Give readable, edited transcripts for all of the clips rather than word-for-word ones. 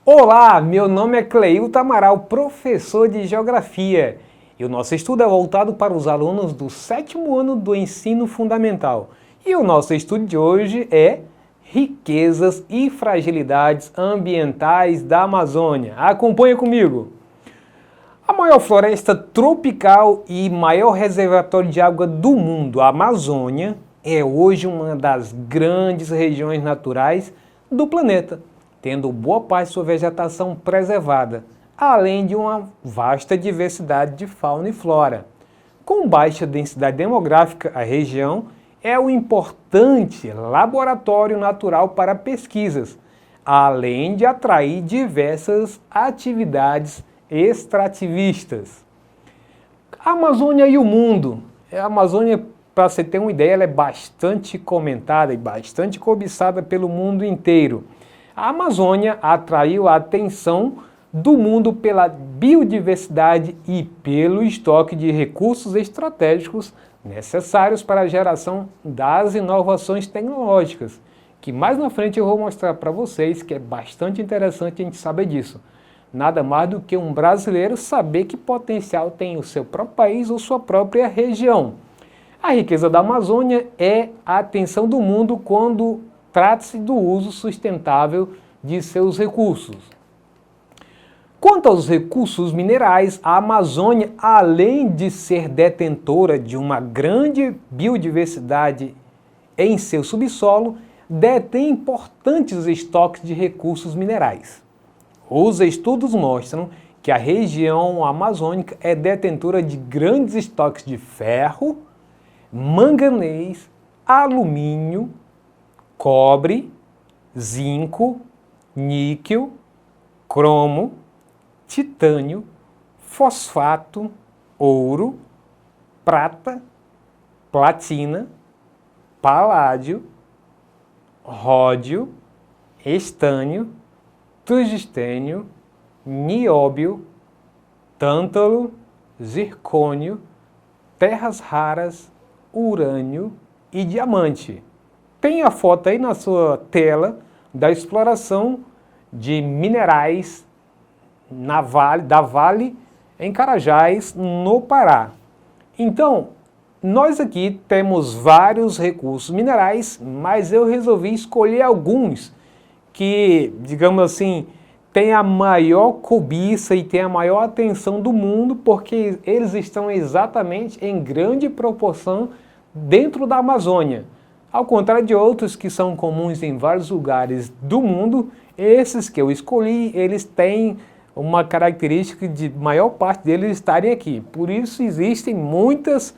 Olá, meu nome é Cleilton Amaral, professor de Geografia, e o nosso estudo é voltado para os alunos do 7º ano do ensino fundamental. E o nosso estudo de hoje é riquezas e fragilidades ambientais da Amazônia. Acompanhe comigo! A maior floresta tropical e maior reservatório de água do mundo, a Amazônia, é hoje uma das grandes regiões naturais do planeta, tendo boa parte de sua vegetação preservada, além de uma vasta diversidade de fauna e flora. Com baixa densidade demográfica, a região é um importante laboratório natural para pesquisas, além de atrair diversas atividades extrativistas. A Amazônia e o mundo. A Amazônia, para você ter uma ideia, ela é bastante comentada e bastante cobiçada pelo mundo inteiro. A Amazônia atraiu a atenção do mundo pela biodiversidade e pelo estoque de recursos estratégicos necessários para a geração das inovações tecnológicas, que mais na frente eu vou mostrar para vocês que é bastante interessante a gente saber disso. Nada mais do que um brasileiro saber que potencial tem o seu próprio país ou sua própria região. A riqueza da Amazônia é a atenção do mundo quando trata-se do uso sustentável de seus recursos. Quanto aos recursos minerais, a Amazônia, além de ser detentora de uma grande biodiversidade em seu subsolo, detém importantes estoques de recursos minerais. Os estudos mostram que a região amazônica é detentora de grandes estoques de ferro, manganês, alumínio, cobre, zinco, níquel, cromo, titânio, fosfato, ouro, prata, platina, paládio, ródio, estânio, tungstênio, nióbio, tântalo, zircônio, terras raras, urânio e diamante. Tem a foto aí na sua tela da exploração de minerais da Vale em Carajás, no Pará. Então, nós aqui temos vários recursos minerais, mas eu resolvi escolher alguns que, digamos assim, têm a maior cobiça e têm a maior atenção do mundo, porque eles estão exatamente em grande proporção dentro da Amazônia. Ao contrário de outros que são comuns em vários lugares do mundo, esses que eu escolhi, eles têm uma característica de maior parte deles estarem aqui. Por isso existem muitas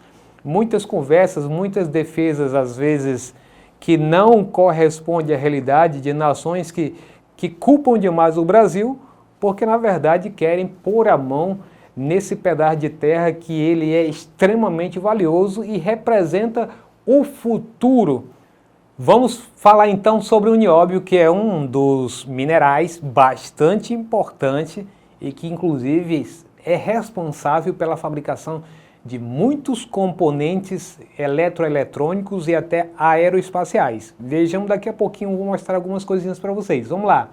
conversas, muitas defesas, às vezes, que não correspondem à realidade de nações que culpam demais o Brasil, porque na verdade querem pôr a mão nesse pedaço de terra que ele é extremamente valioso e representa o futuro. Vamos falar então sobre o nióbio, que é um dos minerais bastante importante e que inclusive é responsável pela fabricação de muitos componentes eletroeletrônicos e até aeroespaciais. Vejamos daqui a pouquinho, vou mostrar algumas coisinhas para vocês. Vamos lá.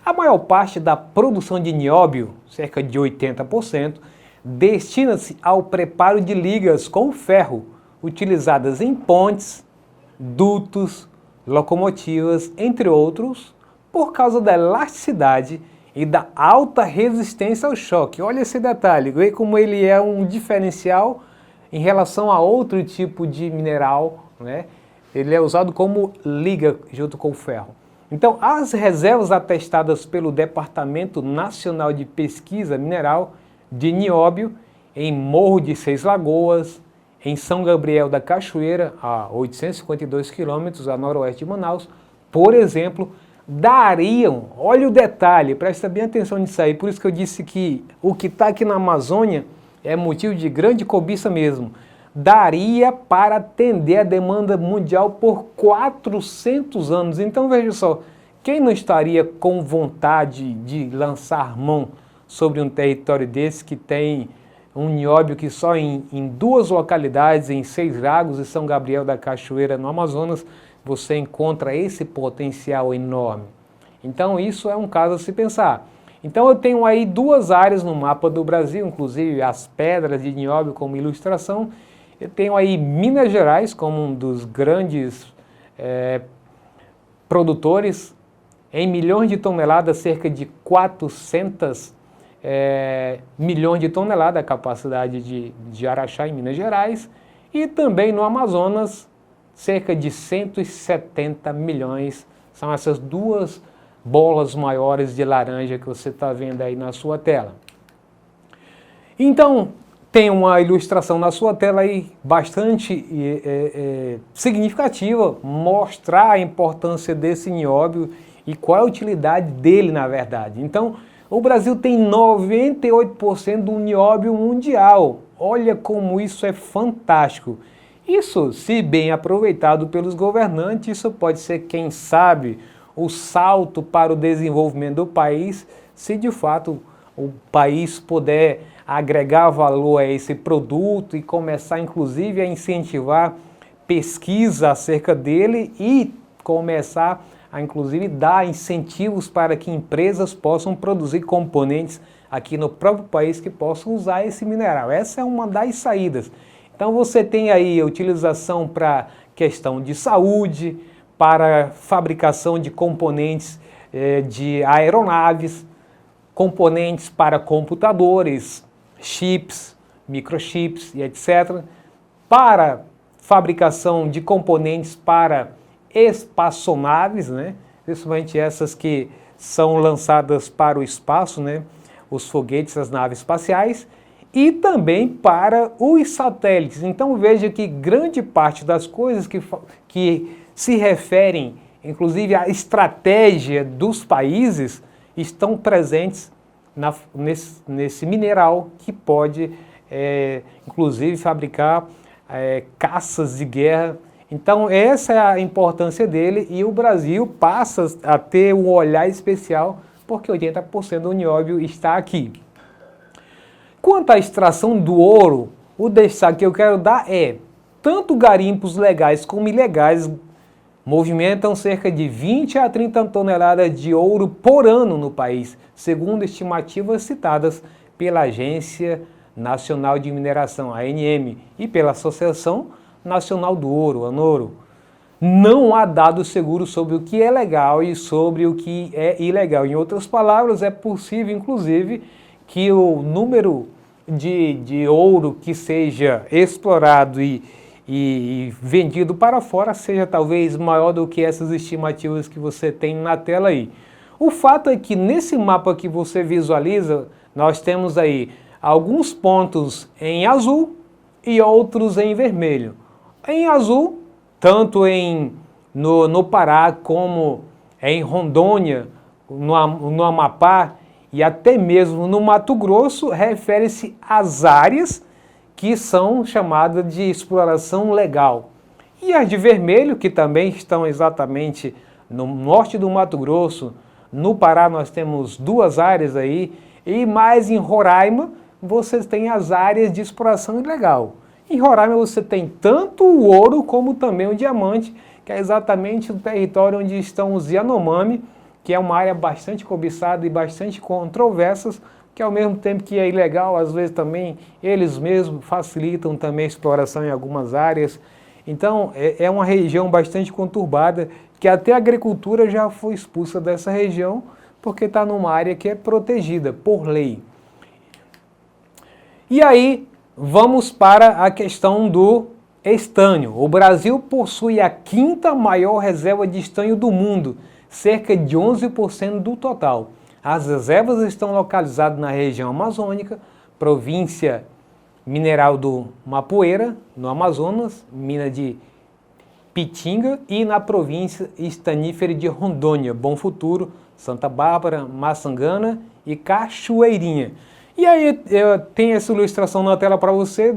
A maior parte da produção de nióbio, cerca de 80%, destina-se ao preparo de ligas com ferro, utilizadas em pontes, dutos, locomotivas, entre outros, por causa da elasticidade e da alta resistência ao choque. Olha esse detalhe, vê como ele é um diferencial em relação a outro tipo de mineral, né? Ele é usado como liga junto com o ferro. Então, as reservas atestadas pelo Departamento Nacional de Pesquisa Mineral de nióbio em Morro de Seis Lagoas, em São Gabriel da Cachoeira, a 852 quilômetros a noroeste de Manaus, por exemplo, dariam, olha o detalhe, presta bem atenção nisso aí, por isso que eu disse que o que está aqui na Amazônia é motivo de grande cobiça mesmo, daria para atender a demanda mundial por 400 anos. Então veja só, quem não estaria com vontade de lançar mão sobre um território desse que tem um nióbio que só em 2 localidades, em Seis Lagos e São Gabriel da Cachoeira, no Amazonas, você encontra esse potencial enorme. Então isso é um caso a se pensar. Então eu tenho aí duas áreas no mapa do Brasil, inclusive as pedras de nióbio como ilustração. Eu tenho aí Minas Gerais como um dos grandes produtores, em milhões de toneladas, cerca de 400 milhões de toneladas a capacidade de Araxá em Minas Gerais, e também no Amazonas, cerca de 170 milhões. São essas duas bolas maiores de laranja que você está vendo aí na sua tela. Então, tem uma ilustração na sua tela aí bastante significativa, mostrar a importância desse nióbio e qual é a utilidade dele, na verdade. Então, o Brasil tem 98% do nióbio mundial. Olha como isso é fantástico. Isso, se bem aproveitado pelos governantes, isso pode ser, quem sabe, o salto para o desenvolvimento do país, se de fato o país puder agregar valor a esse produto e começar, inclusive, a incentivar pesquisa acerca dele e começar a, inclusive, dar incentivos para que empresas possam produzir componentes aqui no próprio país que possam usar esse mineral. Essa é uma das saídas. Então você tem aí a utilização para questão de saúde, para fabricação de componentes de aeronaves, componentes para computadores, chips, microchips e etc. Para fabricação de componentes para espaçonaves, né? Principalmente essas que são lançadas para o espaço, né? Os foguetes, as naves espaciais, e também para os satélites. Então veja que grande parte das coisas que se referem, inclusive, à estratégia dos países, estão presentes nesse mineral que pode, inclusive, fabricar caças de guerra. Então essa é a importância dele, e o Brasil passa a ter um olhar especial porque 80% do nióbio está aqui. Quanto à extração do ouro, o destaque que eu quero dar é: tanto garimpos legais como ilegais movimentam cerca de 20 a 30 toneladas de ouro por ano no país, segundo estimativas citadas pela Agência Nacional de Mineração, ANM, e pela Associação Nacional do Ouro, ANORO. Não há dados seguros sobre o que é legal e sobre o que é ilegal. Em outras palavras, é possível, inclusive, que o número de ouro que seja explorado e vendido para fora seja talvez maior do que essas estimativas que você tem na tela aí. O fato é que nesse mapa que você visualiza, nós temos aí alguns pontos em azul e outros em vermelho. Em azul, tanto no Pará como em Rondônia, no Amapá e até mesmo no Mato Grosso, refere-se às áreas que são chamadas de exploração legal. E as de vermelho, que também estão exatamente no norte do Mato Grosso, no Pará nós temos duas áreas aí, e mais em Roraima você tem as áreas de exploração ilegal. Em Roraima você tem tanto o ouro como também o diamante, que é exatamente o território onde estão os Yanomami, que é uma área bastante cobiçada e bastante controversa, que ao mesmo tempo que é ilegal, às vezes também eles mesmos facilitam também a exploração em algumas áreas. Então é uma região bastante conturbada, que até a agricultura já foi expulsa dessa região, porque está numa área que é protegida por lei. E aí, vamos para a questão do estânio. O Brasil possui a quinta maior reserva de estanho do mundo, cerca de 11% do total. As reservas estão localizadas na região amazônica, província mineral do Mapoeira, no Amazonas, mina de Pitinga, e na província estanífera de Rondônia, Bom Futuro, Santa Bárbara, Maçangana e Cachoeirinha. E aí eu tenho essa ilustração na tela para você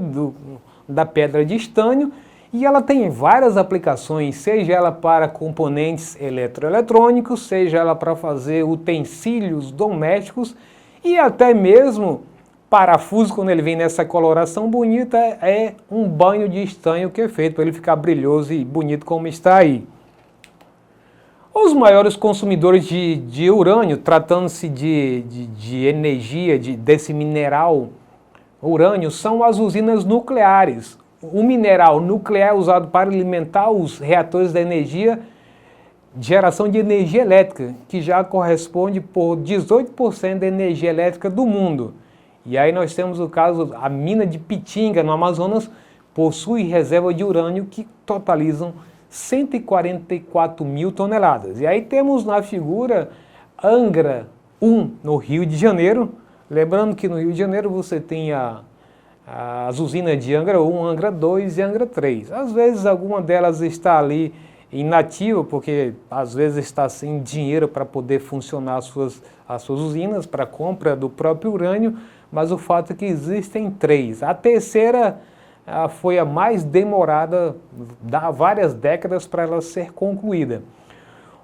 da pedra de estânio, e ela tem várias aplicações, seja ela para componentes eletroeletrônicos, seja ela para fazer utensílios domésticos, e até mesmo parafuso, quando ele vem nessa coloração bonita, é um banho de estanho que é feito para ele ficar brilhoso e bonito como está aí. Os maiores consumidores de urânio, tratando-se de energia desse mineral urânio, são as usinas nucleares. O mineral nuclear é usado para alimentar os reatores da energia, geração de energia elétrica, que já corresponde por 18% da energia elétrica do mundo. E aí nós temos o caso, a mina de Pitinga, no Amazonas, possui reserva de urânio que totalizam 144 mil toneladas. E aí temos na figura Angra 1, no Rio de Janeiro. Lembrando que no Rio de Janeiro você tem as usinas de Angra 1, Angra 2 e Angra 3. Às vezes alguma delas está ali inativa, porque às vezes está sem dinheiro para poder funcionar as suas usinas, para compra do próprio urânio, mas o fato é que existem 3. A terceira foi a mais demorada, dá várias décadas para ela ser concluída.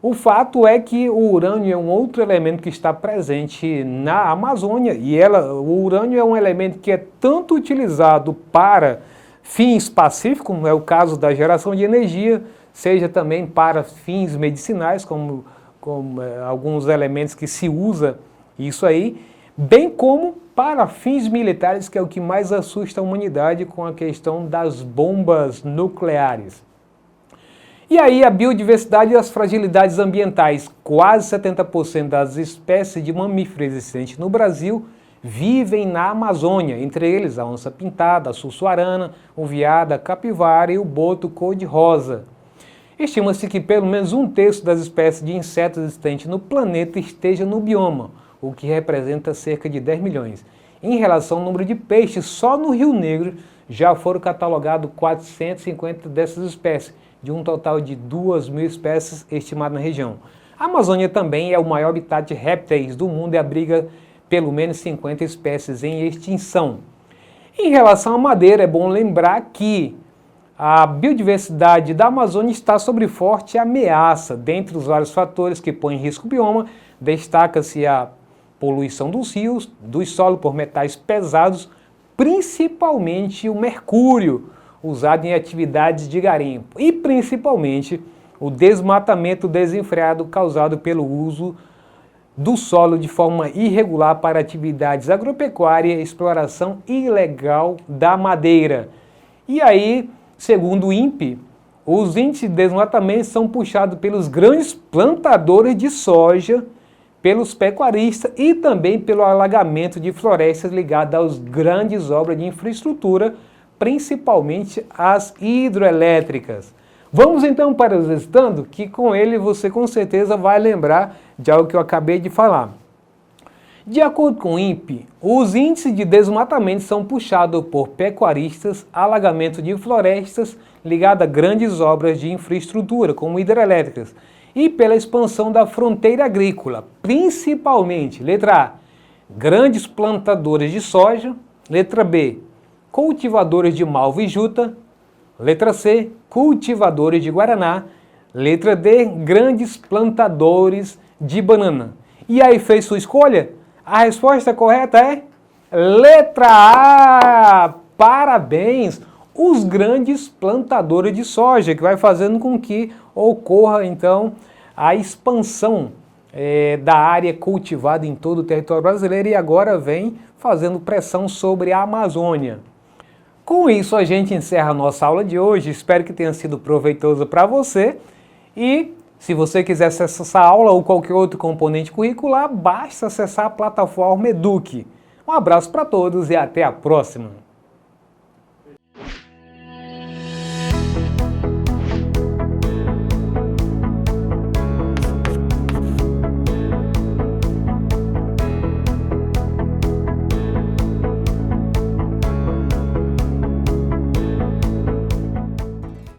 O fato é que o urânio é um outro elemento que está presente na Amazônia e o urânio é um elemento que é tanto utilizado para fins pacíficos, como é o caso da geração de energia, seja também para fins medicinais, como alguns elementos que se usa isso aí, bem como para fins militares, que é o que mais assusta a humanidade com a questão das bombas nucleares. E aí a biodiversidade e as fragilidades ambientais. Quase 70% das espécies de mamíferos existentes no Brasil vivem na Amazônia, entre eles a onça-pintada, a sussuarana, o veado, a capivara e o boto cor-de-rosa. Estima-se que pelo menos 1/3 das espécies de insetos existentes no planeta esteja no bioma, o que representa cerca de 10 milhões. Em relação ao número de peixes, só no Rio Negro já foram catalogados 450 dessas espécies, de um total de 2.000 espécies estimadas na região. A Amazônia também é o maior habitat de répteis do mundo e abriga pelo menos 50 espécies em extinção. Em relação à madeira, é bom lembrar que a biodiversidade da Amazônia está sob forte ameaça. Dentre os vários fatores que põem em risco o bioma, destaca-se a poluição dos rios, do solo por metais pesados, principalmente o mercúrio, usado em atividades de garimpo, e principalmente o desmatamento desenfreado causado pelo uso do solo de forma irregular para atividades agropecuárias e exploração ilegal da madeira. E aí, segundo o INPE, os índices de desmatamento são puxados pelos grandes plantadores de soja, pelos pecuaristas e também pelo alagamento de florestas ligado às grandes obras de infraestrutura, principalmente as hidroelétricas. Vamos então para os resultados, que com ele você com certeza vai lembrar de algo que eu acabei de falar. De acordo com o INPE, os índices de desmatamento são puxados por pecuaristas, alagamento de florestas ligado a grandes obras de infraestrutura, como hidrelétricas, e pela expansão da fronteira agrícola, principalmente, letra A, grandes plantadores de soja, letra B, cultivadores de malva e juta, letra C, cultivadores de guaraná, letra D, grandes plantadores de banana. E aí, fez sua escolha? A resposta correta é letra A! Parabéns! Os grandes plantadores de soja, que vai fazendo com que ocorra, então, a expansão da área cultivada em todo o território brasileiro e agora vem fazendo pressão sobre a Amazônia. Com isso, a gente encerra a nossa aula de hoje. Espero que tenha sido proveitoso para você. E se você quiser acessar essa aula ou qualquer outro componente curricular, basta acessar a plataforma Eduque. Um abraço para todos e até a próxima!